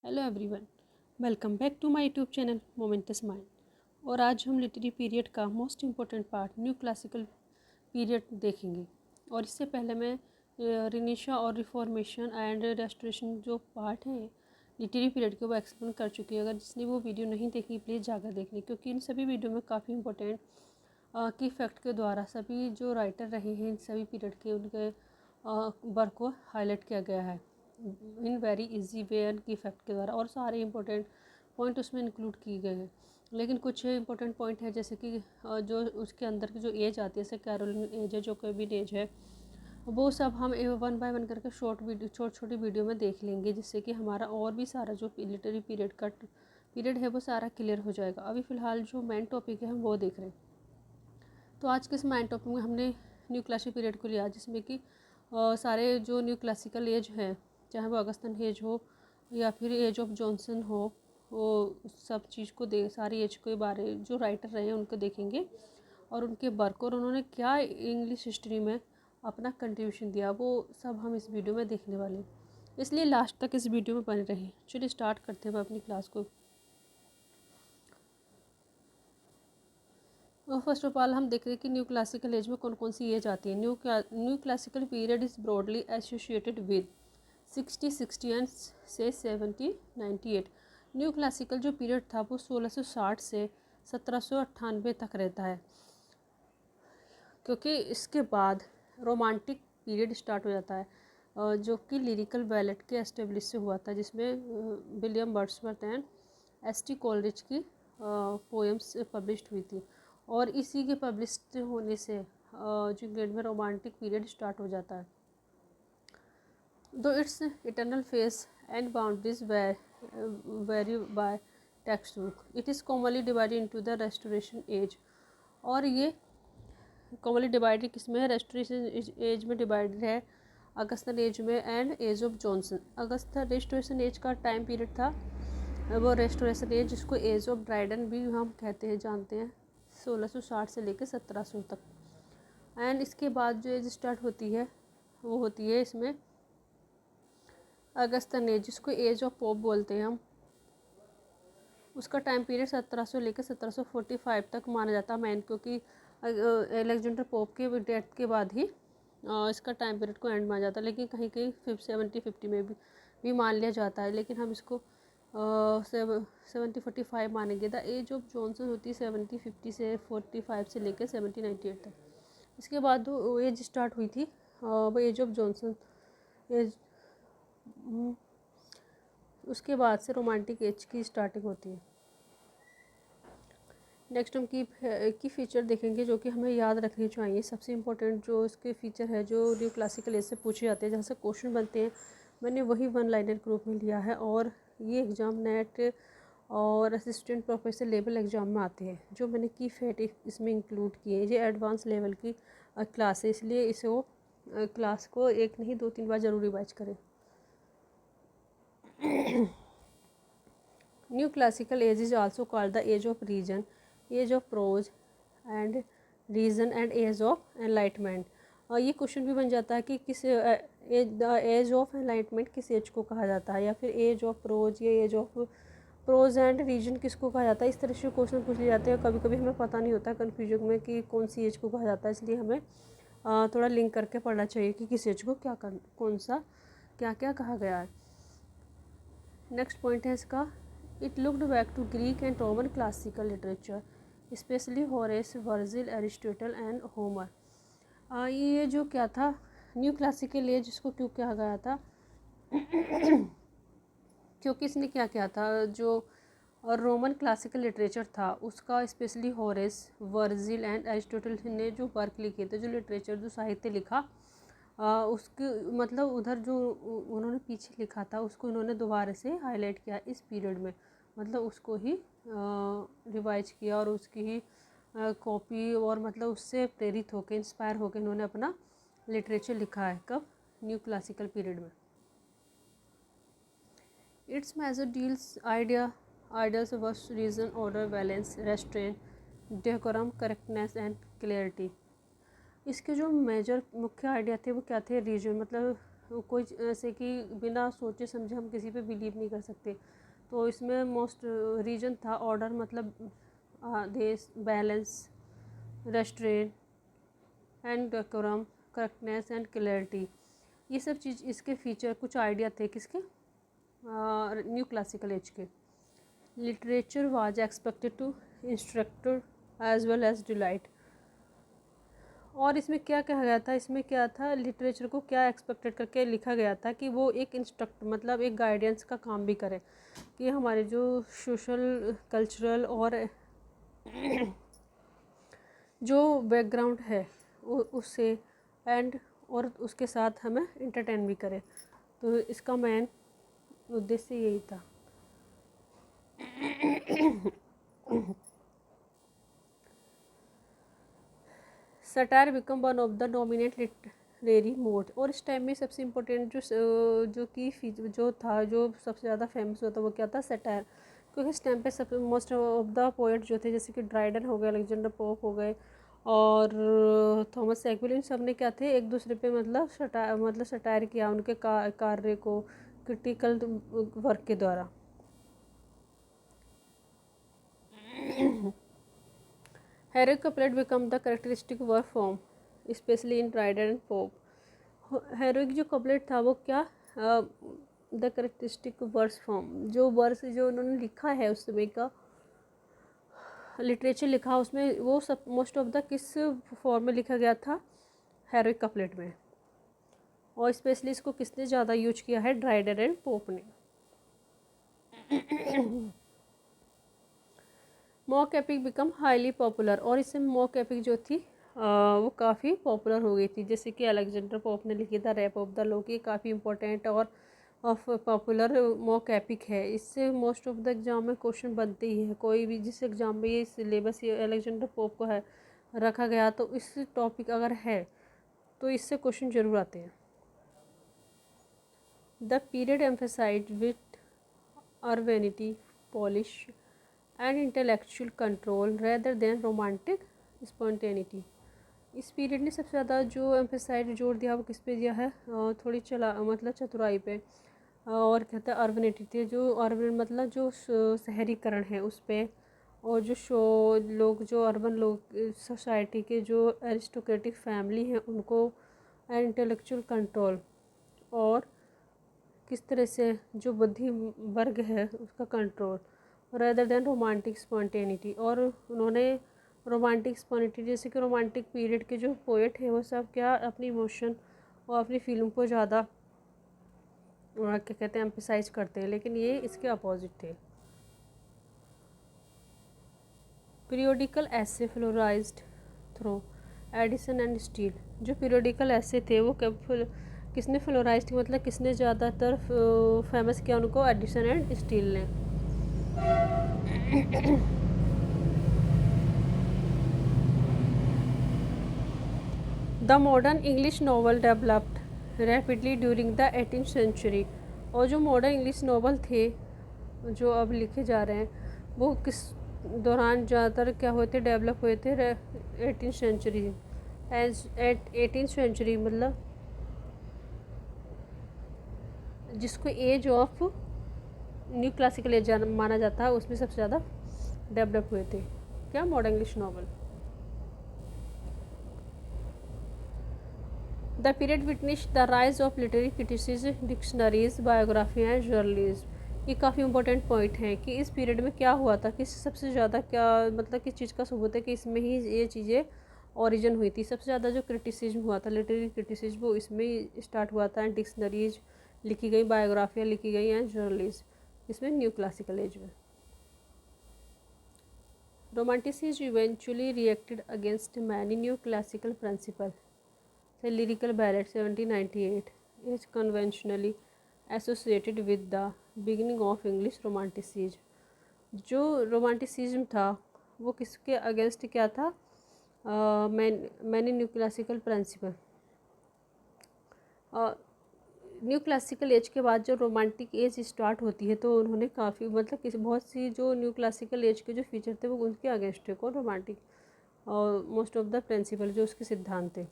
Hello everyone, welcome back to my YouTube channel Momentous Mind. और आज हम literary period का most important part new classical period देखेंगे। और इससे पहले मैं रिनेशा और रिफॉर्मेशन एंड रेस्टोरेशन जो पार्ट है लिटरेरी पीरियड के वो एक्सप्लेन कर चुकी है। अगर जिसने वो वीडियो नहीं देखी प्लीज़ जाकर देख लें, क्योंकि इन सभी वीडियो में काफ़ी इंपॉर्टेंट की फैक्ट के द्वारा सभी जो राइटर रहे हैं इन सभी पीरियड के उनके वर्क को हाईलाइट किया गया है in very easy way and की फैक्ट के द्वारा। और सारे इंपॉर्टेंट पॉइंट उसमें इंक्लूड किए गए हैं। लेकिन कुछ इंपॉर्टेंट पॉइंट है जैसे कि जो उसके अंदर की जो एज आती है जैसे कैरोलिन एज है, जो केविन एज है, वो सब हम वन बाय वन करके छोटी वीडियो में देख लेंगे, जिससे कि हमारा और भी सारा जो लिटरेरी पीरियड है वो सारा क्लियर हो जाएगा। अभी फ़िलहाल जो मेन टॉपिक है हम वो देख रहे हैं। तो आज के इस मेन टॉपिक में हमने न्यू क्लासिकल पीरियड को लिया, जिसमें कि सारे जो न्यू क्लासिकल एज है, चाहे वो अगस्तन एज हो या फिर एज ऑफ जॉनसन हो, वो सब चीज़ को सारी एज के बारे जो राइटर रहे हैं उनको देखेंगे और उनके वर्क और उन्होंने क्या इंग्लिश हिस्ट्री में अपना कंट्रीब्यूशन दिया वो सब हम इस वीडियो में देखने वाले हैं। इसलिए लास्ट तक इस वीडियो में बने रहें। चलिए स्टार्ट करते हैं अपनी क्लास को। फर्स्ट ऑफ ऑल हम देख रहे हैं कि न्यू क्लासिकल एज में कौन कौन सी एज आती है। New classical period is broadly associated with 60 and से 70-98। न्यू क्लासिकल जो पीरियड था वो 1660 से 1798 तक रहता है, क्योंकि इसके बाद रोमांटिक पीरियड स्टार्ट हो जाता है जो कि लिरिकल बैलेट के एस्टेब्लिश से हुआ था, जिसमें William Wordsworth and ST. Coleridge की पोएम्स पब्लिश्ड हुई थी। और इसी के पब्लिश होने से जो इंग्लैंड में रोमांटिक पीरियड स्टार्ट हो जाता है। Though its eternal phase and boundaries vary by textbook, it is commonly divided into the Restoration Age। और ये कॉमनली डिवाइडेड किस में है? रेस्टोरेशन एज में डिवाइडेड है, अगस्तन एज में and age of Johnson. Augustan restoration age का time period था वो रेस्टोरेशन एज, जिसको एज ऑफ ड्राइडन भी हम कहते हैं, जानते हैं, 1660 से लेकर 1700 तक। एंड इसके बाद जो एज स्टार्ट होती है वो होती है इसमें अगस्तन एज, जिसको एज ऑफ पोप बोलते हैं हम। उसका टाइम पीरियड 1700 लेकर 1745 तक माना जाता है मैन, क्योंकि अलेक्जेंडर पोप के डेथ के बाद ही इसका टाइम पीरियड को एंड माना जाता है। लेकिन कहीं कहीं 70-50 में भी मान लिया जाता है, लेकिन हम इसको 1745 मानेंगे। द एज ऑफ जॉनसन होती है 1750 से 45 से लेकर 1798 तक। इसके बाद वो एज स्टार्ट हुई थी वो एज ऑफ जॉनसन एज, उसके बाद से रोमांटिक एज की स्टार्टिंग होती है। नेक्स्ट हम की फीचर देखेंगे जो कि हमें याद रखनी चाहिए। सबसे इम्पोर्टेंट जो इसके फीचर है जो न्यू क्लासिकल एज से पूछे जाते हैं, जहाँ से क्वेश्चन बनते हैं, मैंने वही वन लाइनर ग्रुप में लिया है। और ये एग्ज़ाम नेट और असिस्टेंट प्रोफेसर लेवल एग्ज़ाम में आते हैं। जो मैंने की फैट इसमें इंक्लूड किए, ये एडवांस लेवल की क्लास है, इसलिए इसे क्लास को एक नहीं 2-3 बार ज़रूर रिवाइज करें। New classical age is also called the age of reason, age of prose and reason and age of Enlightenment. और ये क्वेश्चन भी बन जाता है कि किस एज ऑफ एनलाइटमेंट किस एज को कहा जाता है, या फिर एज ऑफ प्रोज या age of prose and reason किसको कहा जाता है। इस तरह से क्वेश्चन पूछ लिए जाते हैं। कभी कभी हमें पता नहीं होता कन्फ्यूजन में कि कौन सी एज को कहा जाता है, इसलिए हमें थोड़ा लिंक करके पढ़ना चाहिए कि किस एज को कौन सा क्या क्या कहा गया है। नेक्स्ट पॉइंट है इसका, it looked back to Greek and Roman classical literature specially Horace, Virgil, Aristotle and Homer. ये जो क्या था न्यू क्लासिकल एज, जिसको क्यों कहा गया था क्योंकि इसने क्या किया था, जो रोमन क्लासिकल लिटरेचर था उसका specially Horace, Virgil and Aristotle ने जो वर्क लिखे थे, जो लिटरेचर जो साहित्य लिखा उसके मतलब उधर जो उन्होंने पीछे लिखा था उसको इन्होंने दोबारा से हाईलाइट किया इस पीरियड में, मतलब उसको ही रिवाइज किया और उसकी ही कॉपी और मतलब उससे प्रेरित होकर इंस्पायर होकर इन्होंने अपना लिटरेचर लिखा है। कब? न्यू क्लासिकल पीरियड में। It's major deals ideas verse, reason, order, balance, restraint, decorum, correctness and clarity. इसके जो मेजर मुख्य आइडिया थे वो क्या थे? रीजन मतलब कोई ऐसे कि बिना सोचे समझे हम किसी पे बिलीव नहीं कर सकते। तो इसमें मोस्ट रीजन था ऑर्डर, मतलब देश, balance, restraint and decorum, correctness and clarity. ये सब चीज़ इसके फीचर कुछ आइडिया थे किसके, न्यू क्लासिकल एज के। Literature was expected to instructor as well as delight. और इसमें क्या कहा गया था, इसमें क्या था, लिटरेचर को क्या एक्सपेक्टेड करके लिखा गया था कि वो एक इंस्ट्रक्ट मतलब एक गाइडेंस का काम भी करे, कि हमारे जो सोशल कल्चरल और जो बैकग्राउंड है उससे एंड और उसके साथ हमें इंटरटेन भी करे। तो इसका मेन उद्देश्य यही था। Satire become one of the dominant literary mode. और इस टाइम में सबसे इम्पोर्टेंट जो कि जो था, जो सबसे ज़्यादा फेमस होता वो क्या था, सटायर। क्योंकि इस टाइम पे सब मोस्ट ऑफ द पोएट जो थे, जैसे कि ड्राइडन हो गए, अलेक्जेंडर पोप हो गए और थॉमस सेक्विल, इन सब ने क्या थे, एक दूसरे पे मतलब सटायर किया उनके कार्य को क्रिटिकल वर्क के द्वारा। Heroic couplet become the characteristic work form specially in Dryden and pope. Heroic जो कपलेट था वो क्या, द करेक्टरिस्टिक वर्स फॉर्म, जो वर्स जो उन्होंने लिखा है उस समय का लिटरेचर लिखा, उसमें वो सब मोस्ट ऑफ द किस फॉर्म में लिखा गया था, हेरोइक कपलेट में। और स्पेशली इसको किसने ज़्यादा यूज किया है, ड्राइडन एंड पोप ने। Mock epic become highly popular. और इससे मॉक एपिक जो थी वो काफ़ी पॉपुलर हो गई थी। जैसे कि अलेक्जेंडर पोप ने लिखी था रैप ऑफ द लॉक, ये काफ़ी इंपॉर्टेंट और पॉपुलर मॉक एपिक है। इससे मोस्ट ऑफ द एग्जाम में क्वेश्चन बनते ही है। कोई भी जिस एग्जाम में ये सिलेबस ये अलेक्जेंडर पोप को है रखा गया, तो इस टॉपिक अगर है तो इससे क्वेश्चन जरूर आते हैं। The period emphasized with urbanity, polish and intellectual control rather than romantic spontaneity. इस पीरियड ने सबसे ज़्यादा जो एम्फेसाइड जोर दिया वो किस पे दिया है, थोड़ी मतलब चतुराई पे, और कहता है अर्बनिटी थी, जो अर्बन मतलब जो शहरीकरण है उस पे, और जो लोग जो अर्बन लोग सोसाइटी के जो एरिस्टोक्रेटिक फैमिली हैं उनको, एंड इंटेलेक्चुअल कंट्रोल, और किस तरह से जो बुद्धि वर्ग है उसका control, rather than romantic spontaneity. और उन्होंने रोमांटिक स्पॉन्टेनिटी, जैसे कि रोमांटिक पीरियड के जो पोएट हैं वो सब क्या अपनी इमोशन और अपनी फीलिंग को ज़्यादा क्या कहते हैं एम्फेसाइज करते हैं, लेकिन ये इसके अपोजिट थे। पीरियोडिकल ऐसे फ्लोराइज्ड थ्रो एडिसन एंड स्टील। जो पीरियोडिकल ऐसे थे वो किसने फ्लोराइज्ड, मतलब किसने ज़्यादातर फेमस किया उनको, एडिसन एंड स्टील ने। The modern English novel developed rapidly during the 18th century. और जो मॉडर्न इंग्लिश नावल थे जो अब लिखे जा रहे हैं वो किस दौरान ज़्यादातर क्या हुए थे, डेवलप हुए थे, 18th century. As eight 18th century मतलब जिसको age of new classical age माना जाता है, उसमें सबसे ज़्यादा डेवलप हुए थे क्या, modern English novel. The period witness the rise of literary criticism, dictionaries, biography and journalism. ये काफ़ी इंपॉर्टेंट पॉइंट है कि इस पीरियड में क्या हुआ था, किस सबसे ज़्यादा क्या मतलब किस चीज़ का सबूत है कि इसमें ही ये चीज़ें ओरिजिन हुई थी। सबसे ज़्यादा जो क्रिटिसिज्म हुआ था, लिटरेरी क्रिटिसिज्म, वो इसमें ही स्टार्ट हुआ था। डिक्शनरीज लिखी गई, बायोग्राफियाँ लिखी गई एंड जर्नलिज्म इसमें न्यू क्लासिकल एज में। Romanticism eventually reacted against many new classical principle. The lyrical ballad 1798 is conventionally associated with the beginning of English Romanticism. जो रोमांटिसिज्म था वो किसके अगेंस्ट क्या था, many new classical principle. New classical age के बाद जो रोमांटिक एज स्टार्ट होती है तो उन्होंने काफ़ी मतलब किसी बहुत सी जो न्यू क्लासिकल एज के जो फीचर थे वो उनके अगेंस्ट थे, कौन, रोमांटिक, और मोस्ट ऑफ द प्रिंसिपल जो उसके सिद्धांत थे।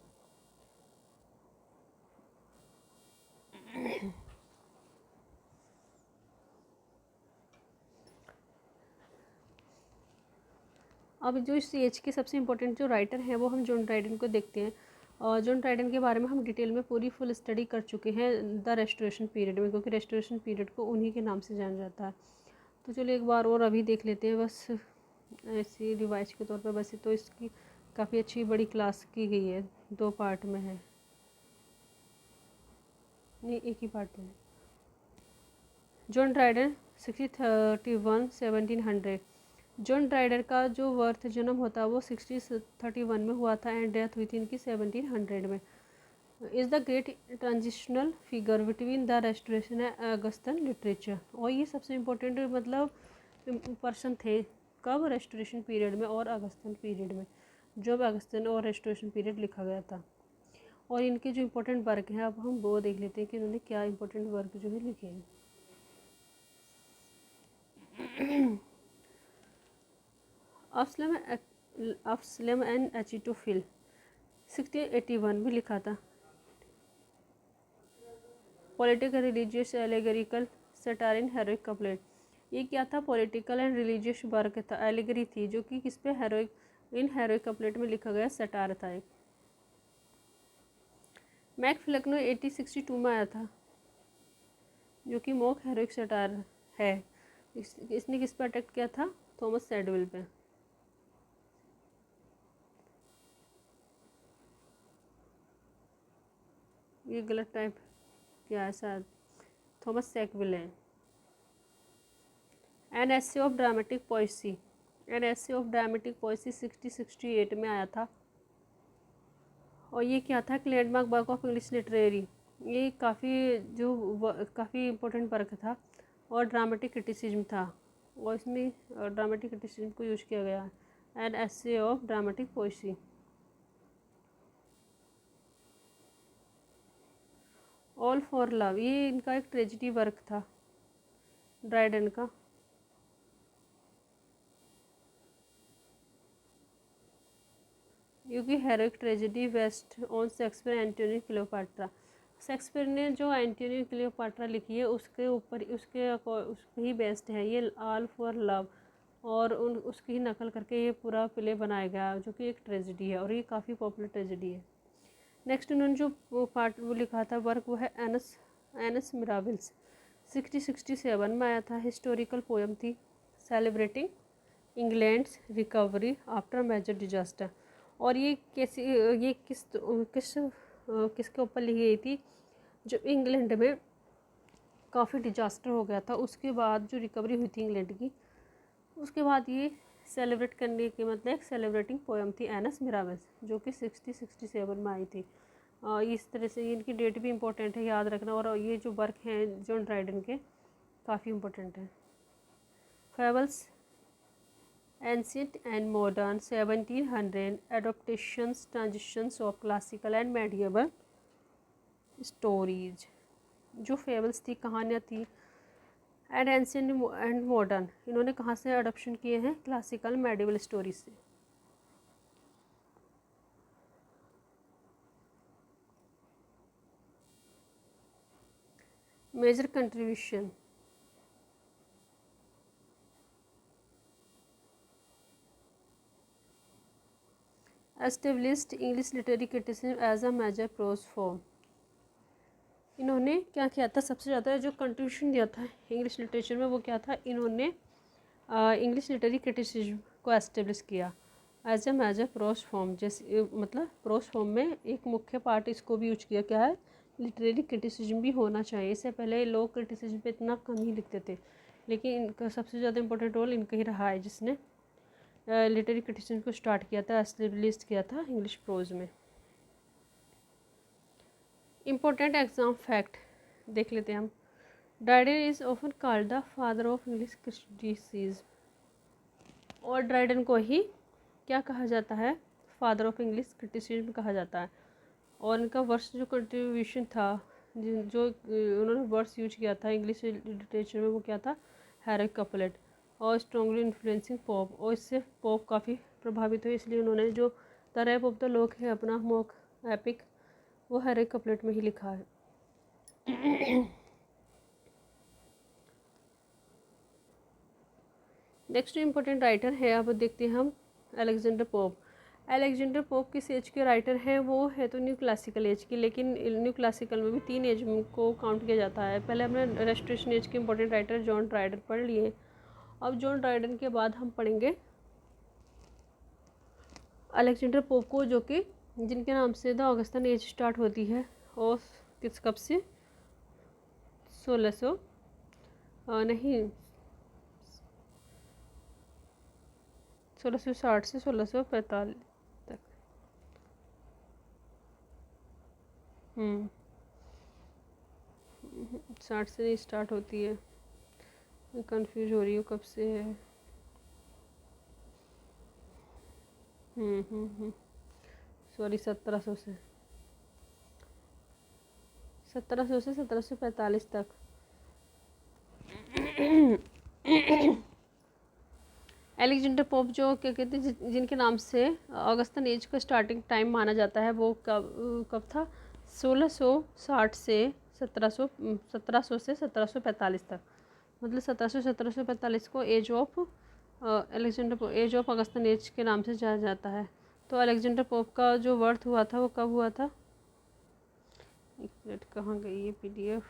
अब जो इस एज के सबसे इम्पोर्टेंट जो राइटर हैं वो हम जॉन ड्राइडन को देखते हैं। और जॉन ड्राइडन के बारे में हम डिटेल में पूरी फुल स्टडी कर चुके हैं द रेस्टोरेशन पीरियड में, क्योंकि रेस्टोरेशन पीरियड को उन्हीं के नाम से जाना जाता है। तो चलिए एक बार और अभी देख लेते हैं, बस ऐसी रिवाइज के तौर पर। वैसे तो इसकी काफ़ी अच्छी बड़ी क्लास की गई है, 2 पार्ट में है, नहीं एक ही पार्ट में है। John Dryden 1631-1700। जॉन ड्राइडर का जो वर्थ जन्म होता है वो 1631 में हुआ था एंड डेथ हुई थी इनकी 1700 में। Is the great transitional figure between the restoration and Augustan literature. और ये सबसे इम्पोर्टेंट मतलब पर्सन थे कब, रेस्टोरेशन पीरियड में और अगस्तन पीरियड में, जब अगस्तन और रेस्टोरेशन पीरियड लिखा गया था। और इनके जो इम्पोर्टेंट वर्क हैं अब हम वो देख लेते हैं कि इन्होंने क्या इम्पोर्टेंट वर्क जो है लिखे हैं। अफस्लम एंड एचिटोफिल 1681 में लिखा था। Political religious allegorical satire in heroic couplet. ये क्या था, पॉलिटिकल एंड रिलीजियस वर्क था, एलेगरी थी, जो कि किस पे, हेरोइक, इन हेरोइक कपलेट में लिखा गया सटायर था एक। मैक फ्लकनो 1862 में आया था, जो कि मॉक हेरोइक सटायर है। इसने किस पे अटैक किया था, थॉमस सैडविल पे। ये गलत टाइप क्या है शायद, थॉमस सैकविल है। An essay of dramatic poesy, an essay of dramatic poesy 1668 में आया था। और ये क्या था, landmark work of English literary. ये काफ़ी इम्पोर्टेंट वर्क था और ड्रामेटिक क्रिटिसिज्म था, और इसमें ड्रामेटिक क्रिटिसिज्म को यूज किया गया है। An essay of dramatic poesy. All for love, ये इनका एक ट्रेजिडी वर्क था ड्राइडन का। क्योंकि heroic tragedy based on Shakespeare Antony Cleopatra. Shakespeare ने जो एंटोनी क्लियोपाट्रा लिखी है उसके ऊपर उसके ही बेस्ड है ये ऑल फॉर लव, और उसकी ही नकल करके ये पूरा प्ले बनाया गया, जो कि एक ट्रेजिडी है और ये काफ़ी पॉपुलर ट्रेजिडी है। नेक्स्ट उन्होंने जो वो लिखा था वर्क, वो है एनस मिराबिल्स 1667 में आया था। हिस्टोरिकल पोएम थी celebrating England's recovery after major disaster. और ये किसके ऊपर लिखी गई थी, जब इंग्लैंड में काफ़ी डिजास्टर हो गया था, उसके बाद जो रिकवरी हुई थी इंग्लैंड की, उसके बाद ये सेलिब्रेट करने के मतलब एक सेलिब्रेटिंग पोएम थी एनस मिराबिल्स, जो कि 1667 में आई थी। इस तरह से इनकी डेट भी इम्पोर्टेंट है, याद रखना। और ये जो वर्क हैं जॉन ड्राइडन के काफ़ी इम्पोर्टेंट हैं। Fables ancient and modern 1700 adaptations transitions of classical and medieval stories. जो फेबल्स थी, कहानियाँ थी, एंड एंशिएंट एंड मॉडर्न, इन्होंने कहाँ से अडॉप्शन किए हैं, क्लासिकल मेडिएवल स्टोरीज से। Major contribution, established English literary criticism as a major prose form. इन्होंने क्या किया था, सबसे ज़्यादा जो कंट्रीब्यूशन दिया था इंग्लिश लिटरेचर में वो क्या था, इन्होंने इंग्लिश लिटरेरी क्रिटिसिज्म को एस्टेब्लिश किया as a major prose form. जैसे मतलब प्रोज फॉर्म में एक मुख्य पार्ट इसको भी यूज किया, क्या है, लिटरेरी क्रिटिसिज्म भी होना चाहिए। इससे पहले लोग क्रिटिसिज्म पे इतना कम ही लिखते थे, लेकिन इनका सबसे ज़्यादा इंपॉर्टेंट रोल इनका ही रहा है, जिसने लिटरेरी क्रिटिसिज्म को स्टार्ट किया था, एस्टेब्लिश किया था इंग्लिश प्रोज में। इम्पोर्टेंट एग्जाम फैक्ट देख लेते हैं हम। Dryden is often called the father of English criticism. और ड्राइडन को ही क्या कहा जाता है, फादर ऑफ इंग्लिश क्रिटिसिज्म कहा जाता है। और इनका वर्ड्स जो कंट्रीब्यूशन था, जो उन्होंने वर्ड्स यूज किया था इंग्लिश लिटरेचर में, वो क्या था, हेरोइक कपलेट और स्ट्रॉन्गली इन्फ्लुएंसिंग पॉप। और इससे पॉप काफ़ी प्रभावित हुए, इसलिए उन्होंने जो the Rape of the Lock है अपना मॉक एपिक, वो हेरोइक कपलेट में ही लिखा है। नेक्स्ट इम्पोर्टेंट राइटर है, अब देखते हैं हम अलेक्जेंडर पोप। अलेक्जेंडर पोप किस एज के राइटर हैं? वो है तो न्यू क्लासिकल एज की, लेकिन न्यू क्लासिकल में भी 3 एज को काउंट किया जाता है। पहले हमने रेस्टोरेशन एज के इंपॉर्टेंट राइटर जॉन ड्राइडन पढ़ लिए। अब जॉन ड्राइडन के बाद हम पढ़ेंगे अलेक्जेंडर पोप को, जो कि जिनके नाम से द ऑगस्टन एज स्टार्ट होती है और किस कब से 1600 नहीं 1660 से 1645 तक। 60 से नहीं स्टार्ट होती है, कंफ्यूज हो रही हूँ कब से है। सॉरी 1700 से 1745 तक। एलेक्जेंडर पोप जो क्या कहते हैं, जिनके नाम से ऑगस्टन एज का स्टार्टिंग टाइम माना जाता है, वो कब था? 1660 से 1700 से 1745 तक। मतलब 1745 को age of age of Augustan age के नाम से जाना जाता है। तो अलेक्जेंडर पोप का जो बर्थ हुआ था वो कब हुआ था? एक मिनट, कहाँ गई ये PDF?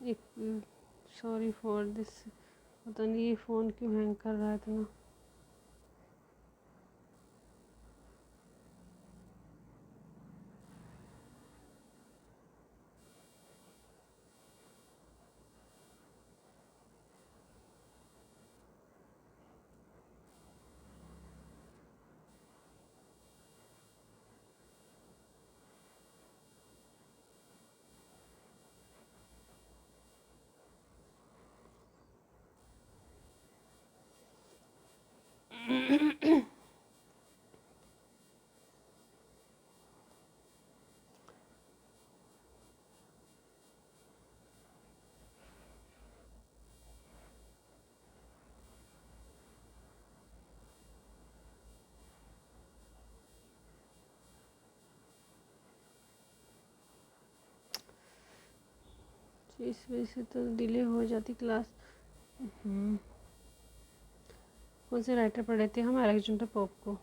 एक सॉरी फॉर दिस, पता नहीं ये फ़ोन क्यों हैंग कर रहा है इतना। इस वजह से तो डिले हो जाती क्लास। कौन से राइटर पढ़े थे हम? अलेक्जेंडर पोप को।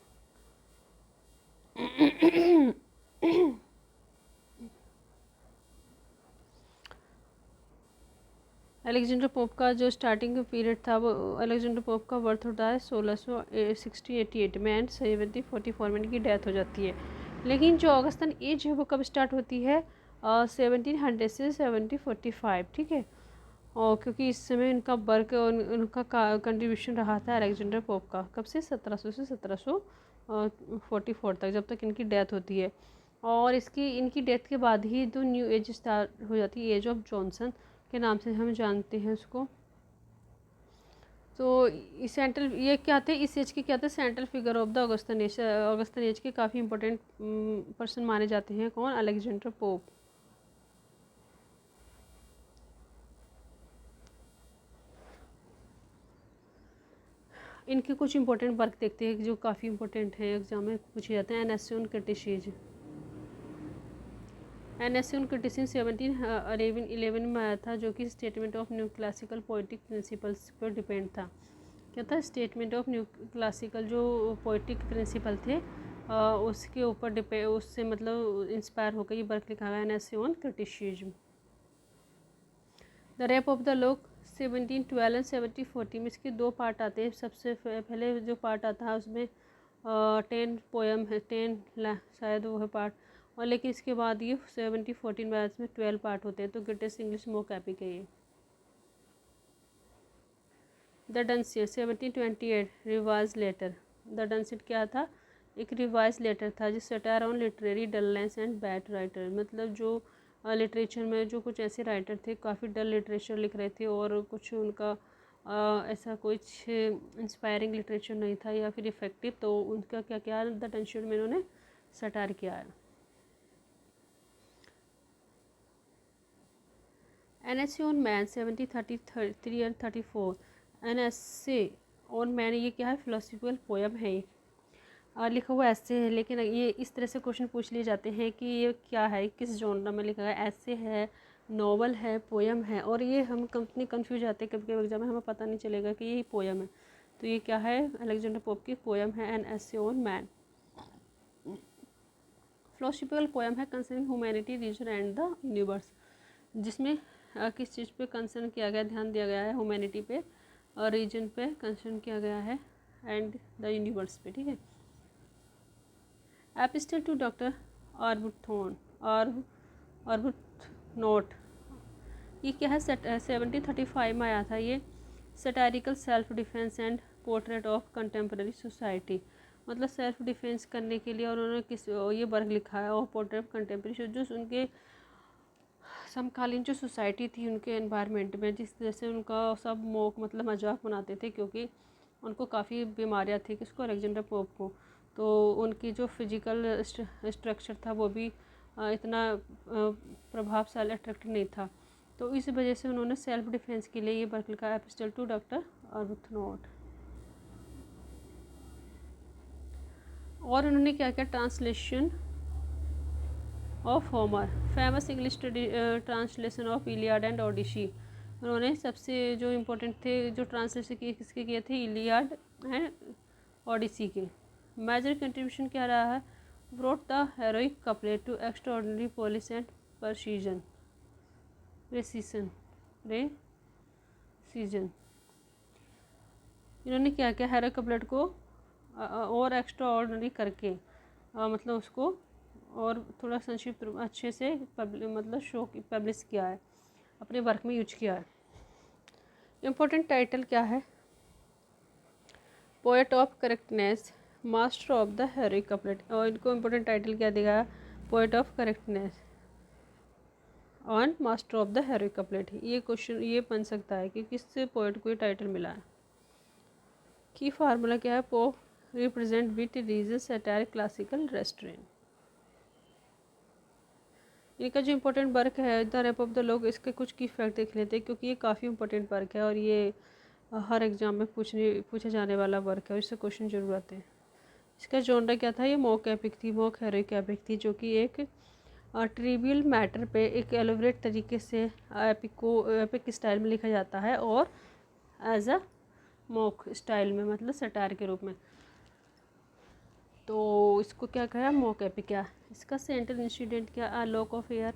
अलेक्जेंडर पोप का जो स्टार्टिंग पीरियड था, वो अलेक्जेंडर पोप का बर्थ होता है 1688 में एंड 1744 में इनकी डेथ हो जाती है। लेकिन जो ऑगस्टन एज है वो कब स्टार्ट होती है? 1700 से 1745, ठीक है। और क्योंकि इस समय इनका वर्क उनका कंट्रीब्यूशन रहा था अलेक्जेंडर पोप का, कब से? 1700 से 1744 तक, जब तक इनकी डेथ होती है। और इनकी डेथ के बाद ही तो न्यू एज स्टार्ट हो जाती है, एज ऑफ जॉनसन के नाम से हम जानते हैं उसको। तो सेंट्रल ये क्या थे, इस एज के क्या थे? Central figure of the Augustan age. Augustan age के काफ़ी इंपॉर्टेंट पर्सन माने जाते हैं। कौन? Alexander pope. इनके कुछ इंपॉर्टेंट वर्क देखते हैं जो काफ़ी इंपॉर्टेंट है, एग्जाम में पूछे जाते हैं। NSC criticism. एनएससी क्रिटिसिज्म 1711 में आया था, जो कि statement of new classical poetic principles पर डिपेंड था। क्या था? स्टेटमेंट ऑफ न्यू क्लासिकल जो पोइटिक प्रिंसिपल थे उसके ऊपर उससे मतलब इंस्पायर होकर ये वर्क लिखा गया, NSC criticism. The Rape of the Lock 1712 and 1740 में इसके 2 पार्ट आते हैं। सबसे पहले जो पार्ट आता है उसमें 10 पोएम है, 10 शायद वो है पार्ट, और लेकिन इसके बाद ये 1714 में इसमें 12 पार्ट होते हैं। तो ग्रेटेस्ट इंग्लिश मोक एपिक है ये। The Dunciad 1728 revise later. The Dunciad क्या था? एक रिवाइज लेटर था जिस satire on literary dullness and bad writer, मतलब जो लिटरेचर में जो कुछ ऐसे राइटर थे काफ़ी डल लिटरेचर लिख रहे थे और कुछ उनका ऐसा कुछ इंस्पायरिंग लिटरेचर नहीं था या फिर इफ़ेक्टिव, तो उनका क्या क्या द डनसीट में इन्होंने सटायर किया है। NSC on man 1733 and 34। An essay और मैंने ये क्या है फिलोसफिकल पोएम है ये लिखा हुआ ऐसे है, लेकिन ये इस तरह से क्वेश्चन पूछ लिए जाते हैं कि ये क्या है, किस जॉनर में लिखा है, ऐसे है, नॉवल है, पोएम है, और ये हम कंपनी कंफ्यूज जाते हैं कभी कभी एग्जाम में, हमें पता नहीं चलेगा कि ये पोएम है। तो ये क्या है, अलेक्जेंडर पोप की पोएम है an essay on man. Philosophical poem है concerning humanity reason and the universe, जिसमें किस चीज़ पे कंसर्न किया गया, ध्यान दिया गया है, ह्यूमैनिटी पे और रीजन पे कंसर्न किया गया है एंड द यूनिवर्स पे, ठीक है। एपिस्टल टू डॉक्टर आर्बुथनॉट आर्बुथनॉट ये क्या है, 1735 में आया था ये। Satirical self defence and portrait of contemporary society, मतलब सेल्फ डिफेंस करने के लिए और उन्होंने ये वर्क लिखा है, और पोर्ट्रेट ऑफ कंटेम्प्रेरी जो उनके समकालीन जो सोसाइटी थी उनके एनवायरनमेंट में, जिस तरह से उनका सब मतलब मजाक बनाते थे, क्योंकि उनको काफ़ी बीमारियां थी, किसको, अलेक्जेंडर पोप को। तो उनकी जो फिजिकल स्ट्रक्चर था वो भी इतना प्रभावशाली अट्रैक्टिव नहीं था, तो इस वजह से उन्होंने सेल्फ डिफेंस के लिए ये वर्क लिखा, एपिस्टल टू डॉक्टर आर्बुथनॉट। और उन्होंने क्या किया, translation of Homer, famous English translation of Iliad and Odyssey. उन्होंने सबसे जो इम्पोर्टेंट थे जो ट्रांसलेशन किसके किए थे, इलियाड एंड ओडिसी के। मेजर कंट्रीब्यूशन क्या रहा है, wrote the heroic couplet to extraordinary polish and precision। इन्होंने क्या किया, हेरोइक कपलेट को और एक्स्ट्रा ऑर्डिनरी करके मतलब उसको और थोड़ा संक्षिप्त अच्छे से मतलब शो पब्लिश किया है, अपने वर्क में यूज किया है। इम्पोर्टेंट टाइटल क्या है, poet of correctness, master of the heroic couplet, और इनको इम्पोर्टेंट टाइटल क्या देगा, poet of correctness on master of the heroic couplet. ये क्वेश्चन ये बन सकता है कि किस पोएट को ये टाइटल मिला है। की फार्मूला क्या है, पो रिप्रेजेंट विट रीजन सैटायर क्लासिकल रेस्टोरेंट। इनका जो इम्पोर्टेंट वर्क है द रैप ऑफ द लोग, इसके कुछ की फैक्ट देख लेते हैं, क्योंकि ये काफ़ी इंपॉर्टेंट वर्क है और ये हर एग्जाम में पूछे जाने वाला वर्क है और इससे क्वेश्चन जरूर आते हैं। इसका जॉनर क्या था, ये मॉक एपिक थी, मॉक हेरोइक एपिक थी, जो कि एक ट्रिवियल मैटर पे एक एलोबरेट तरीके से एपिक स्टाइल में लिखा जाता है और एज अ मॉक स्टाइल में, मतलब सटायर के रूप में। तो इसको क्या कहा, मॉक एपिक। क्या इसका सेंट्रल इंसिडेंट क्या, अ लॉक ऑफ हेयर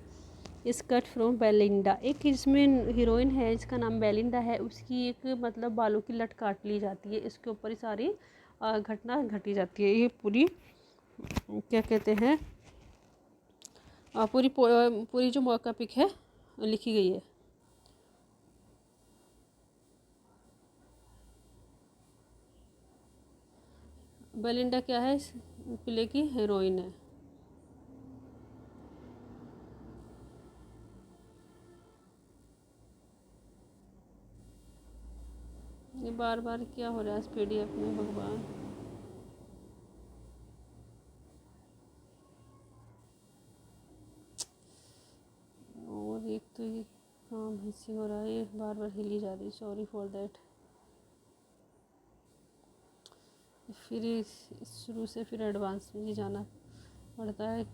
इस कट फ्रॉम बेलिंडा। एक इसमें हीरोइन है जिसका नाम बेलिंडा है, उसकी एक मतलब बालों की लट काट ली जाती है, इसके ऊपर ही सारी घटना घटी जाती है। ये पूरी क्या कहते हैं, पूरी जो मॉक एपिक है लिखी गई है। बेलिंडा क्या है, इस प्ले की हीरोइन है। ये बार बार क्या हो रहा है इस PDF में, भगवान। और एक तो ये काम हिस्से हो रहा है, ये बार बार हिली जा रही, सॉरी फॉर दैट। फिर शुरू से फिर एडवांस में ही जाना पड़ता है।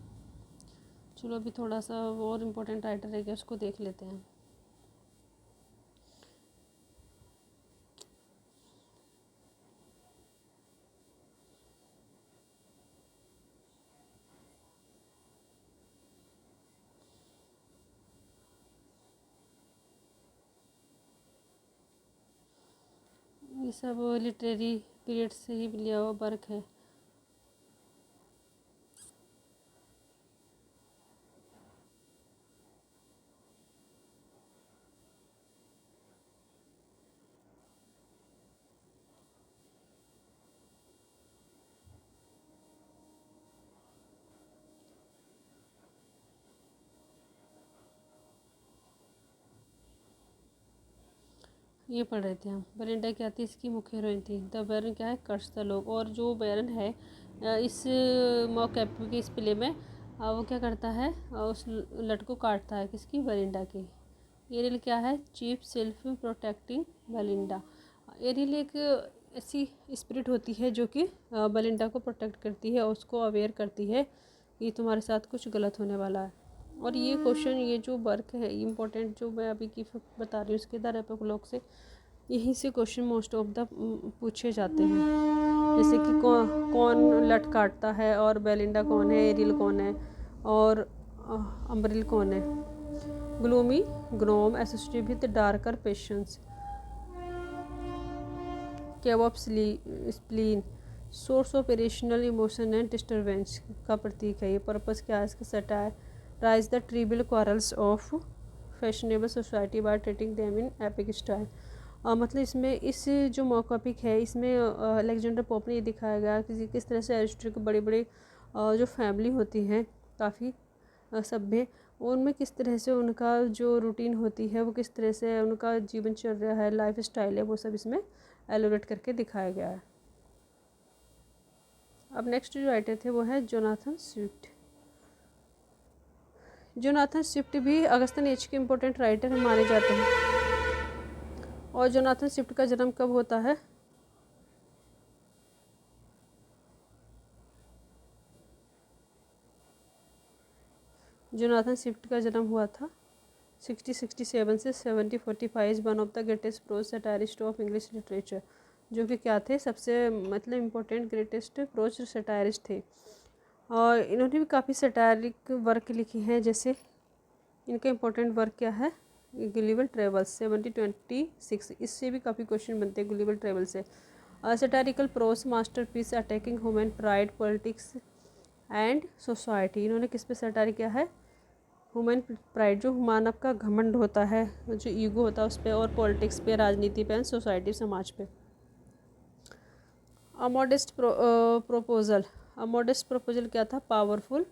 चलो अभी थोड़ा सा और इम्पोर्टेंट टाइटल है क्या, उसको देख लेते हैं। ये सब लिटरेरी पीरियड से ही लिया हुआ वर्क है। ये पढ़ रहे थे हम। बेलिंडा क्या थी, इसकी मुख्य हीरोइन थी। द बैरन क्या है, कर्स द लोग। और जो बैरन है इस मॉक एपिक के इस प्ले में वो क्या करता है, उस लट को काटता है, किसकी, बेलिंडा की। ये रील क्या है, chief self protecting Belinda. Ariel एक ऐसी स्पिरिट होती है जो कि बेलिंडा को प्रोटेक्ट करती है और उसको अवेयर करती है कि तुम्हारे साथ कुछ गलत होने वाला है। और ये क्वेश्चन, ये जो वर्क है इम्पोर्टेंट, जो मैं अभी की बता रही हूँ, इसके द्वारा एपिलॉग से यहीं से क्वेश्चन मोस्ट ऑफ द पूछे जाते हैं। जैसे कि कौन लट काटता है, और बेलिंडा कौन है, एरियल कौन है, और अम्ब्रिल कौन है। Gloomy GNOME associated with darker patience. Cave of spleen source of irrational emotion and disturbance का प्रतीक है। ये पर्पस क्या है इसका? Satire rise the trivial quarrels of fashionable society by treating them in epic style. मतलब इसमें इस जो मॉकअपिक है इसमें अलेक्जेंडर पोप ने ये दिखाया गया कि किस तरह से एरिस्टोटल के बड़े बड़े जो फैमिली होती हैं काफ़ी सभ्य, उनमें किस तरह से उनका जो रूटीन होती है, वो किस तरह से उनका जीवनचर्या है, लाइफ स्टाइल है, वो सब इसमें एलोरेट करके दिखाया गया है। अब नेक्स्ट जो राइटर थे वो है जोनाथन स्विफ्ट। जोनाथन स्विफ्ट भी अगस्तन एज के इम्पोर्टेंट राइटर माने जाते हैं। और जोनाथन स्विफ्ट का जन्म कब होता है? जोनाथन स्विफ्ट का जन्म हुआ था 1667 से 1745। Is one of the greatest prose satirist of English literature. जो कि क्या थे? सबसे मतलब इम्पोर्टेंट ग्रेटेस्ट प्रोज सटायरिस्ट थे। और इन्होंने भी काफ़ी सटायरिक वर्क लिखे हैं। जैसे इनका इम्पोर्टेंट वर्क क्या है? Gulliver travels 1726। इससे भी काफ़ी क्वेश्चन बनते हैं गुलिवर ट्रेवल से। Satirical prose masterpiece attacking human pride politics and society. इन्होंने किस पे सटायर किया है? ह्यूमन प्राइड, जो मानव का घमंड होता है, जो ईगो होता है उस पर, और पॉलिटिक्स पे, राजनीति पे, सोसाइटी समाज पे। अ मॉडेस्ट प्रपोजल क्या था? Powerful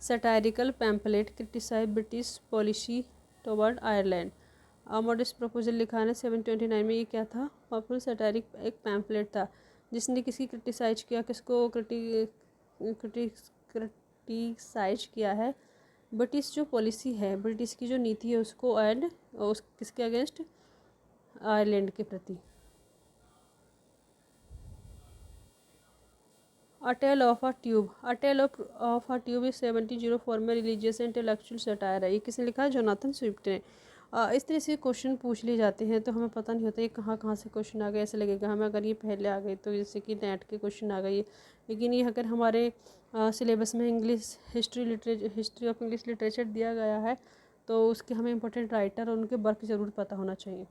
satirical pamphlet criticize British policy toward Ireland. A modest proposal लिखा है 729 में। ये क्या था? पावरफुल सटायरिक एक पैम्पलेट था जिसने किसकी क्रिटिसाइज किया, किसको क्रिटिसाइज किया है? ब्रिटिश जो पॉलिसी है, ब्रिटिश की जो नीति है उसको, एंड उस किसके अगेंस्ट? आयरलैंड के प्रति। A tale of a tub. A tale of a tub is 1704 में रिलीजियस इंटेलेक्चुअल सटायर है। ये किसने लिखा है? जोनाथन स्विफ्ट ने। इस तरह से क्वेश्चन पूछ लिए जाते हैं तो हमें पता नहीं होता ये कहाँ कहाँ से क्वेश्चन आ गए। ऐसे लगेगा हमें अगर ये पहले आ गए तो, जैसे कि नेट के क्वेश्चन आ गए, लेकिन ये अगर हमारे सिलेबस में English history of English literature दिया गया है तो उसके हमें इंपॉर्टेंट राइटर और उनके वर्क ज़रूर पता होना चाहिए।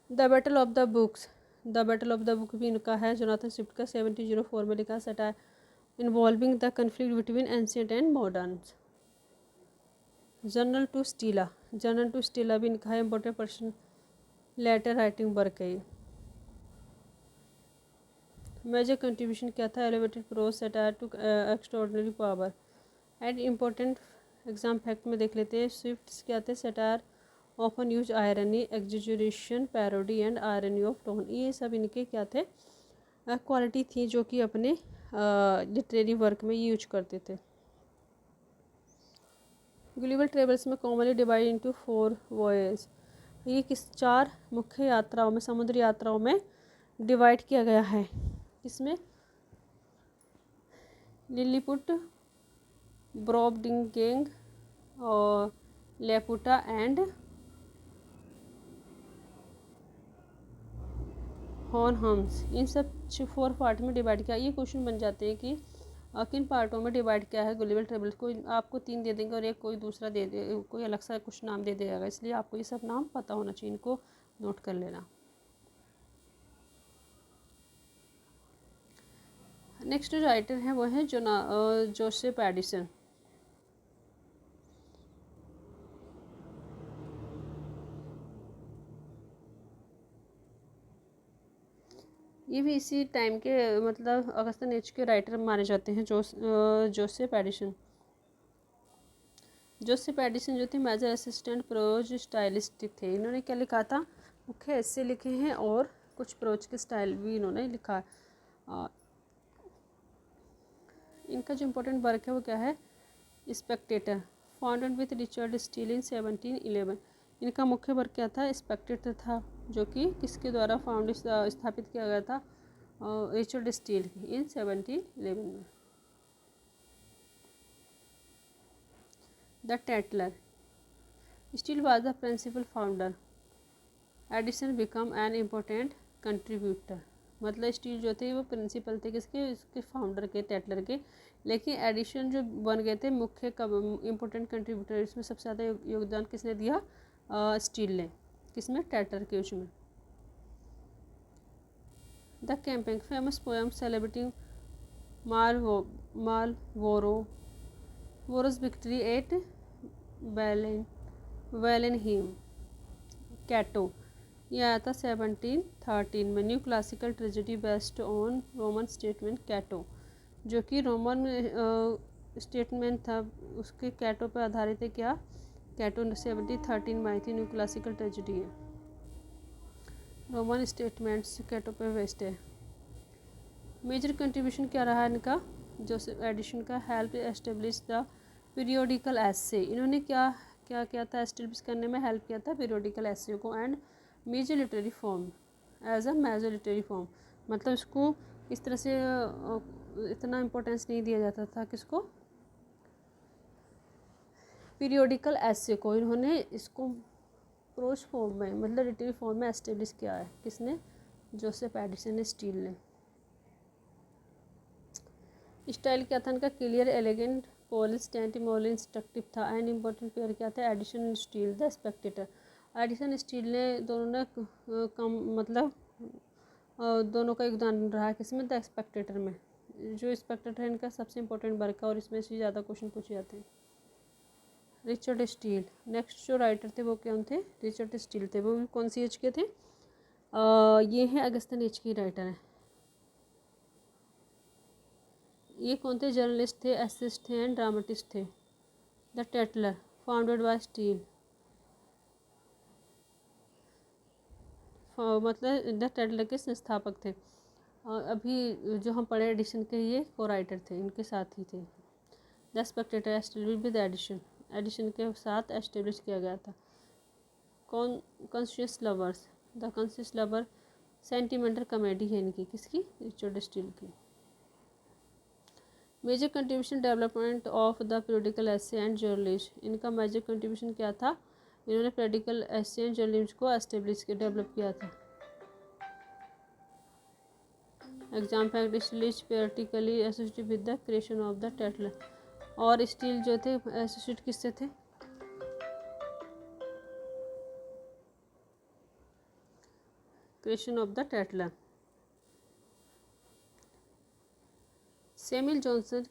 The battle of the books. The battle of the book भी इनका है, जोनाथन स्विफ्ट का, 1704 में लिखा। Satire involving the conflict between ancient and modern. Journal to Stella. Journal to Stella भी इनका है, important person letter writing work है। मेजर कंट्रीब्यूशन क्या था? Elevated prose satire to extraordinary power. And important exam fact में देख लेते हैं। स्विफ्ट क्या थे? Satire often use irony, exaggeration, parody and irony of tone. ये सब इनके क्या थे? क्वालिटी थी जो कि अपने लिटरेरी वर्क में यूज करते थे। गुलिवर ट्रेवल्स में कॉमनली डिवाइड इनटू 4 वॉयज। ये किस 4 मुख्य यात्राओं में, समुद्री यात्राओं में डिवाइड किया गया है। इसमें लिलीपुट, ब्रॉबडिंगेंग और लेपुटा एंड हॉर्नहम्स, इन सब 4 पार्ट में डिवाइड किया। ये क्वेश्चन बन जाते हैं कि किन पार्टों में डिवाइड किया है गुलिवर ट्रेवल्स को। आपको 3 दे देंगे और एक कोई दूसरा दे दे, कोई अलग सा कुछ नाम दे देगा, इसलिए आपको ये सब नाम पता होना चाहिए, इनको नोट कर लेना। नेक्स्ट जो राइटर हैं वो है जोसेफ एडिसन। ये भी इसी टाइम के, मतलब अगस्तन एज के राइटर माने जाते हैं। Joseph Addison. जोसेफ एडिसन जो थे मेजर असिस्टेंट प्रोज स्टाइलिस्ट थे। इन्होंने क्या लिखा था? मुख्य ऐसे लिखे हैं और कुछ प्रोज के स्टाइल भी इन्होंने लिखा। इनका जो इम्पोर्टेंट वर्क है वो क्या है? Spectator, founded with Richard Steele in 1711। इनका मुख्य वर्क क्या था? स्पेक्टेटर था। जो कि किसके द्वारा स्थापित किया गया था, रिचर्ड स्टील इन 1711 में। The Tatler, Steele was the principal founder, Addison become an important contributor. मतलब स्टील जो थे वो प्रिंसिपल थे किसके, इसके फाउंडर के, टेटलर के, लेकिन एडिशन जो बन गए थे मुख्य इम्पोर्टेंट कंट्रीब्यूटर। इसमें सबसे ज़्यादा योगदान किसने दिया, स्टील ने, किसमें, टेटलर के उसमें। The Campaign, famous poem celebrating Marlborough's victory at Blenheim. Cato, ये आया था 1713 में। New classical tragedy based on Roman statement Cato, जो कि रोमन स्टेटमेंट था उसके कैटो पर आधारित है। क्या, कैटो 1713 में आई थी। न्यू क्लासिकल ट्रेजेडी है, रोमन स्टेटमेंट्स कैटो पर बेस्ड है। मेजर कंट्रीब्यूशन क्या रहा इनका, जोसेफ एडिशन का, हेल्प एस्टेब्लिश द पीरियोडिकल एसे। इन्होंने क्या क्या किया था, एस्टेब्लिश करने में हेल्प किया था पीरियोडिकल एसे को। And major literary form, as a major literary form, मतलब इसको इस तरह से इतना इम्पोर्टेंस नहीं दिया जाता था किसको, पीरियोडिकल एसे को। इन्होंने इसको प्रोज फॉर्म में, मतलब लिटरेरी फॉर्म में एस्टेब्लिश किया है, किसने, जोसेफ एडिसन स्टील ने। स्टाइल क्या था इनका, clear, elegant, polish, and moral, instructive था। एंड इम्पोर्टेंट पेयर क्या था, Addison Steele, the Spectator. Addison Steele ने दोनों ने मतलब दोनों का योगदान रहा किसमें, द स्पेक्टेटर में। जो स्पेक्टेटर है इनका सबसे इम्पोर्टेंट वर्क है और इसमें से ज़्यादा क्वेश्चन पूछे जाते हैं। रिचर्ड स्टील, नेक्स्ट जो राइटर थे वो कौन थे, रिचर्ड स्टील थे। वो कौन सी एज के थे, ये हैं अगस्तन एज के राइटर हैं। ये कौन थे, जर्नलिस्ट थे, एसिस्ट थे एंड ड्रामेटिस्ट थे। द टेटलर, फाउंडेड बाय स्टील, मतलब द टेटलर के संस्थापक थे। और अभी जो हम पढ़े एडिशन के, ये को राइटर थे, इनके साथ ही थे। The Spectator establish with Addison, Addison के साथ एस्टेब्लिश किया गया था। Conscious lovers, the conscious lover sentimental comedy है इनकी, किसकी, रिचर्ड स्टील की। Major contribution development of the periodical essay and journalism, इनका मेजर कंट्रीब्यूशन क्या था, इन्होंने पीरियोडिकल एसे एंड जर्नलिज्म को एस्टेब्लिश किया, डेवलप किया था। Exam fact, Steele periodically associated with the creation of the Tatler. और स्टील जो थे एसोसिएट किससे थे, creation of the Tatler. Samuel Johnson,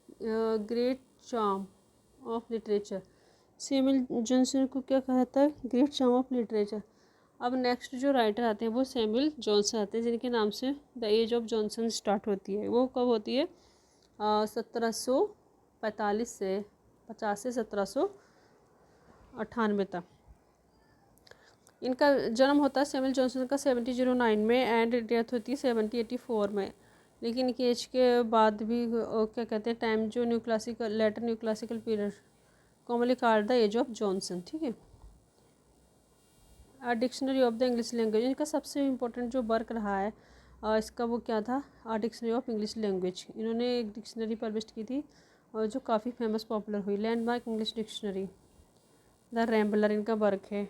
great charm of literature. Samuel Johnson को क्या कहा था, ग्रेट चार्म ऑफ लिटरेचर। अब नेक्स्ट जो राइटर आते हैं वो सैमुअल जॉनसन आते हैं, जिनके नाम से the age of Johnson start होती है। वो कब होती है, 1745 से 50 से 1798 तक। इनका जन्म होता है सैमुअल जॉनसन का 1709 में एंड डेथ होती है 1784 में। लेकिन इनकी एज के बाद भी क्या कहते हैं, टाइम जो new classical, later new classical period, commonly called the age of Johnson, ठीक है। Dictionary of the English language, इनका सबसे इम्पोर्टेंट जो वर्क रहा है इसका वो क्या था, डिक्शनरी ऑफ इंग्लिश लैंग्वेज। इन्होंने एक डिक्शनरी पब्लिश की थी और जो काफ़ी फेमस पॉपुलर हुई, landmark English dictionary. The Rambler इनका वर्क है।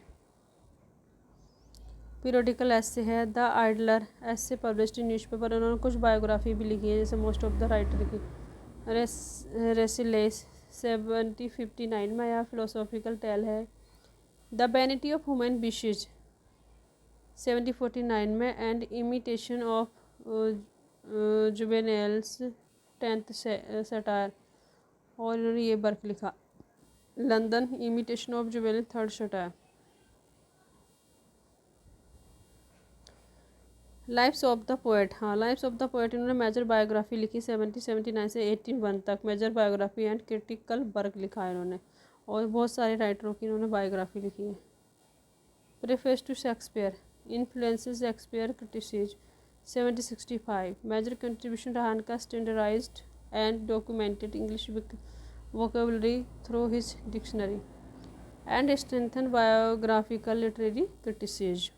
पीरियोडिकल ऐसे है द आइडलर, ऐसे पब्लिश्ड इन न्यूज़पेपर। उन्होंने कुछ बायोग्राफी भी लिखी है, जैसे मोस्ट ऑफ द राइटर की। रेसिलेस 1759 में आया, फिलोसॉफिकल टेल है। The vanity of human wishes 1749 में and imitation of Juvenal's 10th satire. और इन्होंने ये वर्क लिखा, London imitation of Juvenal 3rd satire. Lives of the poet, हाँ लाइफ्स ऑफ द पोएट इन्होंने मेजर बायोग्राफी लिखी 1779 से 1801 तक। Major biography and critical work लिखा है इन्होंने, और बहुत सारे राइटरों की इन्होंने बायोग्राफी लिखी है। Preface to Shakespeare, influences Shakespeare criticism 1765। Major contribution रहा इनका standardized and documented English vocabulary through his dictionary and strengthen biographical literary criticism.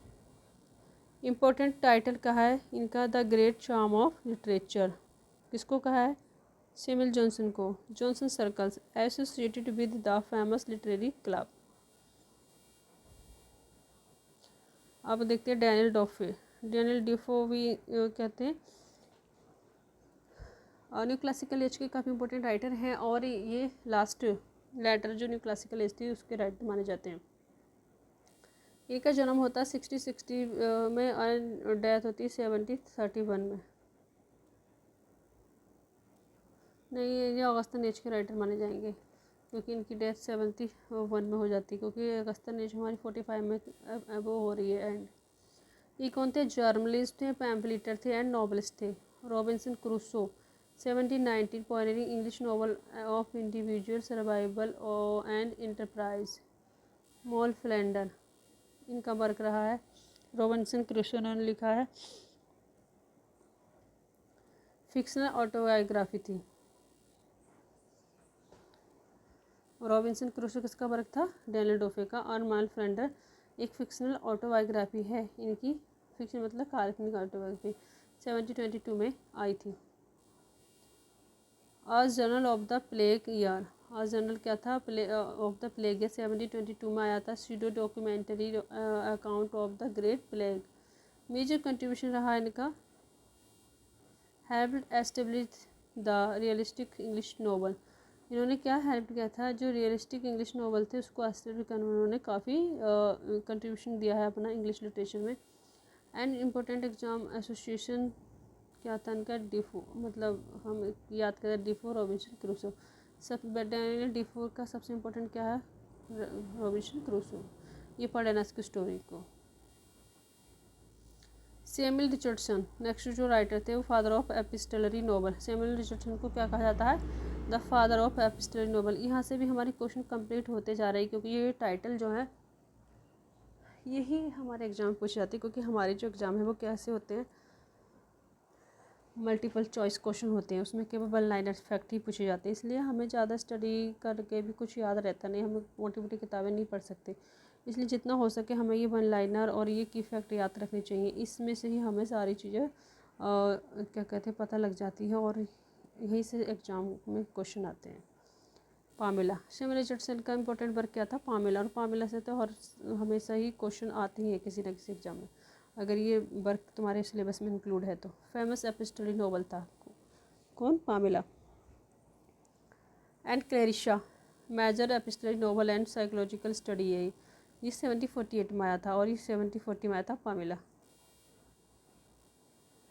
Important title कहा है इनका, the great charm of literature. किसको कहा है? सेमुअल जॉनसन को। Johnson circles associated with the famous literary club. अब देखते हैं डैनियल डॉफे। डैनियल डिफो भी कहते हैं न्यू क्लासिकल एज के काफ़ी इंपॉर्टेंट राइटर हैं, और ये लास्ट लेटर जो न्यू क्लासिकल एज थी उसके राइटर माने जाते हैं। इनका जन्म होता है 60 में और डेथ होती है 70-31 में। नहीं, ये ऑगस्टन एज के राइटर माने जाएंगे, क्योंकि इनकी डेथ 71 में हो जाती है, क्योंकि ऑगस्टन एज हमारी 45 में वो हो रही है एंड। ये कौन थे? जर्नलिस्ट थे, पैम्पलिटर थे एंड नॉवलिस्ट थे। Robinson Crusoe 1719 pioneering English novel of individual survival and enterprise. Mall Flanders इनका वर्क रहा है। रॉबिन्सन क्रूसो ने लिखा है, फिक्शनल ऑटोबायोग्राफी थी। रॉबिन्सन क्रूसो किसका वर्क था? डैनियल डोफे का। और मॉल फ्लैंडर एक फिक्शनल ऑटोबायोग्राफी है इनकी। फिक्शन मतलब काल्पनिक ऑटोबायोग्राफी 1722 में आई थी। आज journal of the plague year. आज जर्नल क्या था? ऑफ द प्लेग ईयर 1722 में आया था। Pseudo documentary account of the great plague. Major contribution रहा इनका, help establish the realistic English novel. इन्होंने क्या हेल्प किया था? जो रियलिस्टिक इंग्लिश नॉवल थे उसको एस्टेब्लिश करने में उन्होंने काफ़ी कंट्रीब्यूशन दिया है अपना इंग्लिश लिटरेचर में। एंड इम्पोर्टेंट एग्जाम एसोसिएशन क्या था इनका? डिफो, मतलब हम याद करें डिफो, रॉबिन्सन क्रूसो। सब डैनियल डिफो का सबसे इम्पोर्टेंट क्या है? Robinson Crusoe. ये पढ़े ना इसकी स्टोरी को। सैमुअल रिचर्डसन नेक्स्ट जो राइटर थे वो father of epistolary novel. Samuel Richardson को क्या कहा जाता है? The father of epistolary novel. यहाँ से भी हमारी क्वेश्चन कंप्लीट होते जा रही है, क्योंकि ये टाइटल जो है यही हमारे एग्जाम में पूछे जाते हैं, क्योंकि हमारे जो एग्ज़ाम है वो कैसे होते हैं, मल्टीपल चॉइस क्वेश्चन होते हैं, उसमें केवल वन लाइनर फैक्ट ही पूछे जाते हैं। इसलिए हमें ज़्यादा स्टडी करके भी कुछ याद रहता नहीं, हम मोटी मोटी किताबें नहीं पढ़ सकते। इसलिए जितना हो सके हमें ये वन लाइनर और ये की फैक्ट याद रखनी चाहिए। इसमें से ही हमें सारी चीज़ें क्या कहते हैं पता लग जाती है, और यहीं से एग्ज़ाम में क्वेश्चन आते हैं। पामेला। सैमुअल रिचर्डसन का इंपॉर्टेंट वर्क क्या था? पामेला। और पामेला से तो हर हमेशा ही क्वेश्चन आती हैं किसी न किसी एग्जाम में, अगर ये वर्क तुम्हारे सिलेबस में इंक्लूड है तो। फेमस एपिस्टोलरी नॉवल था कौन? Pamela. And Clarissa major epistolary novel and psychological study है ये 1748 में आया था, और ये 1740 में आया था Pamela.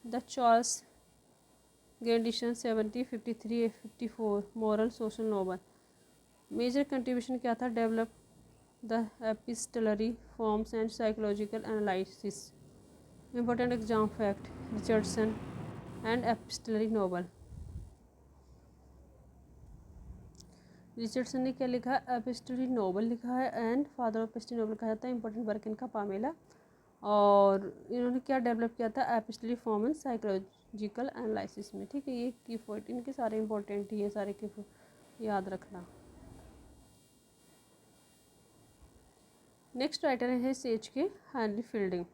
The Charles Grandison 1753-54 moral social novel. Major contribution क्या था? Develop the epistolary forms and psychological analysis. Important exam fact, Richardson and epistolary novel. Richardson ने क्या लिखा? एपिस्टलरी नॉवल लिखा है, and father of epistolary novel कहा जाता है। इंपॉर्टेंट वर्क इनका पामेला। और इन्होंने क्या डेवलप किया था? Epistolary form and psychological analysis में। ठीक है, ये की पॉइंट इनके सारे इंपॉर्टेंट ही है, सारे की याद रखना। नेक्स्ट राइटर है सेज के हेनरी फील्डिंग।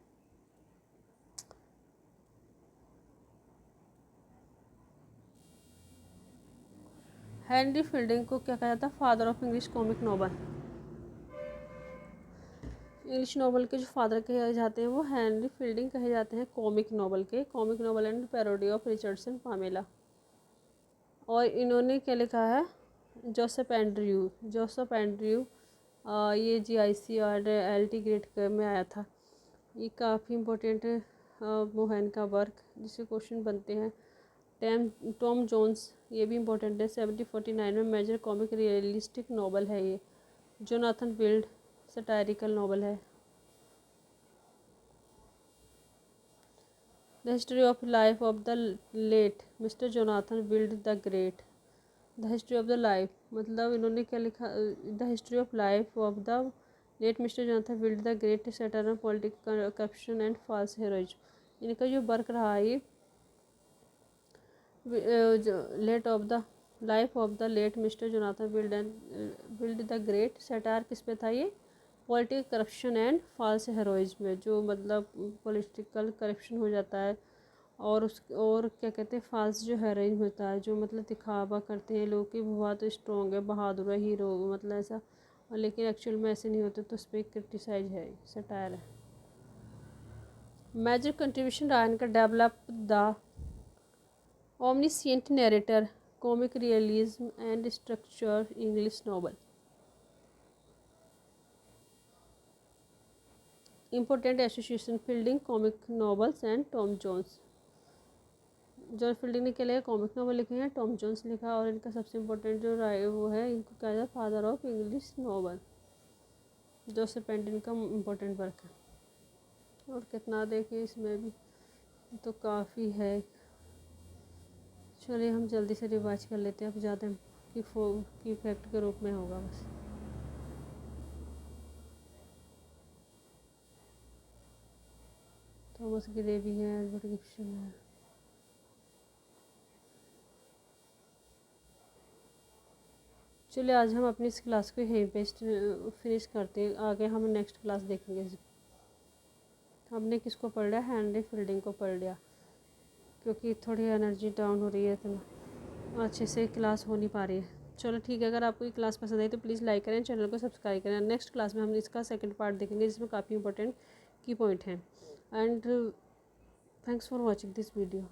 हेनरी फील्डिंग को क्या कहा जाता है? Father of English comic novel. English novel के जो फादर कहे जाते हैं वो हेनरी फील्डिंग कहे जाते हैं, कॉमिक नॉवल के। Comic novel and parody of Richardson Pamela. और इन्होंने क्या लिखा है? Joseph Andrew. जोसेफ एंड्रयू ये GIC और LT ग्रेड में आया था। ये काफ़ी इम्पोर्टेंट वो है इनका वर्क, जिससे क्वेश्चन बनते हैं। टॉम जोन्स ये भी इम्पोर्टेंट है। 1749 में मेजर कॉमिक रियलिस्टिक नॉवल है ये। जोनाथन विल्ड सटायरिकल नॉवल है। The history of life of the late mister Jonathan Wild the great. The history of the life मतलब इन्होंने क्या लिखा? The history of life of the late mister Jonathan Wild the great satire on political corruption and false heroism. इनका जो work रहा है ये late of the life of the late mister Jonathan Wild the great. Satire किस पे था ये? Political corruption and false heroism, जो मतलब पॉलिटिकल करप्शन हो जाता है और क्या कहते हैं फॉल्स जो हेरोइज्म होता है, जो मतलब दिखावा करते हैं लोग कि वो बहुत स्ट्रॉन्ग है, बहादुर है, हीरो मतलब ऐसा, और लेकिन एक्चुअल में ऐसे नहीं होते, तो उस पर क्रिटिसाइज है, सटायर है। मेजर कंट्रीब्यूशन रायन का develop the omniscient narrator, comic realism and structured English novel. Important association Fielding comic novels and Tom Jones. George fielding ने क्या लिखा, कॉमिक नॉवल लिखे हैं, टॉम जोन्स लिखा, और इनका सबसे इम्पोर्टेंट जो राय वो है, इनको कहा जाता है father of English novel. Joseph pentene का इम्पोर्टेंट वर्क है। और कितना देखें इसमें भी तो काफ़ी है। चलिए हम जल्दी से रिवाइज कर लेते हैं, अब ज़्यादा की फैक्ट के रूप में होगा बस। थॉमस ग्रे भी है, एडवर्ड गिब्सन है। चलिए आज हम अपनी इस क्लास को यहीं पे फिनिश करते हैं, आगे हम नेक्स्ट क्लास देखेंगे। हमने किसको पढ़ लिया, हेनरी फील्डिंग को पढ़ लिया, क्योंकि थोड़ी एनर्जी डाउन हो रही है, तो अच्छे से क्लास हो नहीं पा रही है। चलो ठीक है, अगर आपको ये क्लास पसंद आई तो प्लीज़ लाइक करें, चैनल को सब्सक्राइब करें। नेक्स्ट क्लास में हम इसका सेकंड पार्ट देखेंगे, जिसमें काफ़ी इंपॉर्टेंट की पॉइंट हैं। And thanks for watching this video.